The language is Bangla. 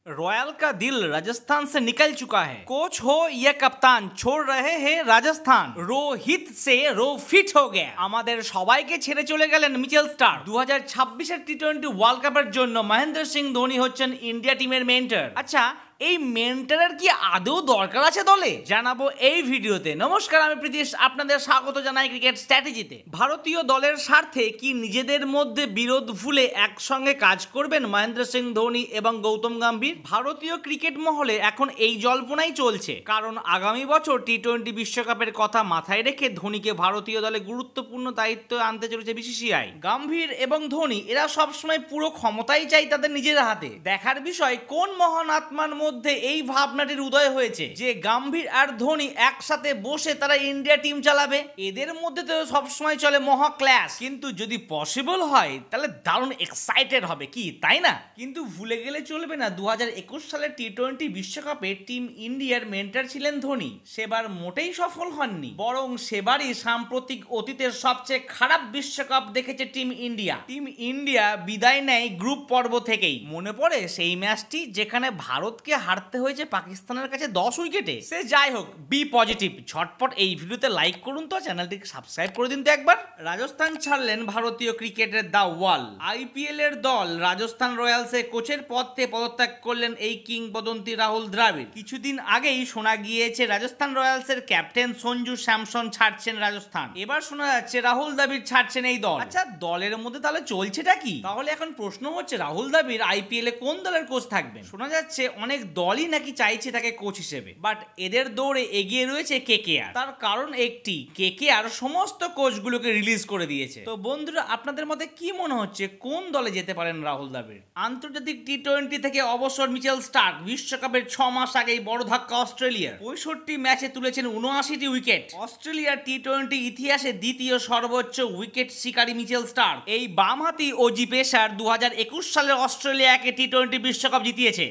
रॉयल का दिल राजस्थान से निकल चुका है। कोच हो या कप्तान छोड़ रहे हैं राजस्थान। रोहित से रो फिट हो गया। আমাদের সবাইকে ছেড়ে চলে গেলেন মিচেল স্টার্ক। 2026 টি20 ওয়ার্ল্ড কাপের জন্য মহেন্দ্র সিং ধোনি হচ্ছেন ইন্ডিয়া টিমের মেন্টর। আচ্ছা, এই মেন্টরের কি আদৌ দরকার আছে দলে? জানাবো এই ভিডিওতে। নমস্কার, আমি প্রীতিশ, আপনাদের স্বাগত জানাই ক্রিকেট স্ট্র্যাটেজিতে। ভারতীয় দলের স্বার্থে কি নিজেদের মধ্যে বিরোধ ভুলে একসঙ্গে কাজ করবেন মহেন্দ্র সিং ধোনি এবং গৌতম গম্ভীর? ভারতীয় ক্রিকেট মহলে এখন এই জল্পনাই চলছে, কারণ আগামী বছর টি20 বিশ্বকাপের কথা মাথায় রেখে ধোনিকে ভারতীয় দলে গুরুত্বপূর্ণ দায়িত্ব আনতে চলেছে বিসিসিআই। গম্ভীর এবং ধোনি এরা সবসময় পুরো ক্ষমতাই চাই তাদের নিজের হাতে। দেখার বিষয় কোন মহান আত্মার মধ্যে এই ভাবনাটির উদয় হয়েছে যে গম্ভীর আর ধোনি একসাথে বসে তারা ইন্ডিয়া টিম চালাবে। এদের মধ্যে তো সবসময় চলে মহা ক্লাস, কিন্তু যদি পসিবল হয় তাহলে দারুণ এক্সাইটেড হবে, কি তাই না? কিন্তু ভুলে গেলে চলবে না 2021 সালের টি20 বিশ্বকাপে টিম ইন্ডিয়ার মেন্টর ছিলেন ধোনি। সেবার মোটেই সফল হননি, বরং সেবারই সাম্প্রতিক অতীতের সবচেয়ে খারাপ বিশ্বকাপ দেখেছে টিম ইন্ডিয়া। টিম ইন্ডিয়া বিদায় নেয় গ্রুপ পর্ব থেকেই। মনে পড়ে সেই ম্যাচটি যেখানে ভারতকে হারতে হয়েছে পাকিস্তানের কাছে 10 উইকেটে। সে যাই হোক, বি পজিটিভ। ঝটপট এই ভিডিওতে লাইক করুন তো, চ্যানেলটিকে সাবস্ক্রাইব করে দিন তো একবার। রাজস্থান ছাড়লেন ভারতীয় ক্রিকেটের দা ওয়াল। আইপিএল এর দল রাজস্থান রয়্যালসে কোচের পদ থেকে পদত্যাগ করলেন এই কিংবদন্তি রাহুল দ্রাবিড়। কিছুদিন আগেই শোনা গিয়েছে রাজস্থান রয়্যালসের ক্যাপ্টেন সঞ্জু স্যামসন ছাড়ছেন রাজস্থান। এবার শোনা যাচ্ছে রাহুল দ্রাবিড় ছাড়ছেন এই দল। আচ্ছা, দলের মধ্যে তাহলে চলছেটা কি? তাহলে এখন প্রশ্ন হচ্ছে রাহুল দ্রাবিড় আইপিএল এ কোন দলের কোচ থাকবেন? শোনা যাচ্ছে অনেক দলই নাকি চাইছে তাকে কোচ হিসেবে, বাট এদের দৌড়ে এগিয়ে রয়েছে কেকেআর। তার কারণ একটি, কেকেআর সমস্ত কোচগুলোকে রিলিজ করে দিয়েছে। তো বন্ধুরা, আপনাদের মতে কি মনে হচ্ছে কোন দলে যেতে পারেন রাহুল দ্রাবিড়? আন্তর্জাতিক টি20 থেকে অবসর মিচেল স্টার্ক বিশ্বকাপের 6 মাস আগেই বড় ধাক্কা অস্ট্রেলিয়া। 65 ম্যাচে তুলেছেন 79টি উইকেট। অস্ট্রেলিয়ার টি20 ইতিহাসে দ্বিতীয় সর্বোচ্চ উইকেট শিকারী মিচেল স্টার্ক। এই বামহাতি ওজি পেসার 2021 সালে অস্ট্রেলিয়াকে টি20 বিশ্বকাপ জিতিয়েছে।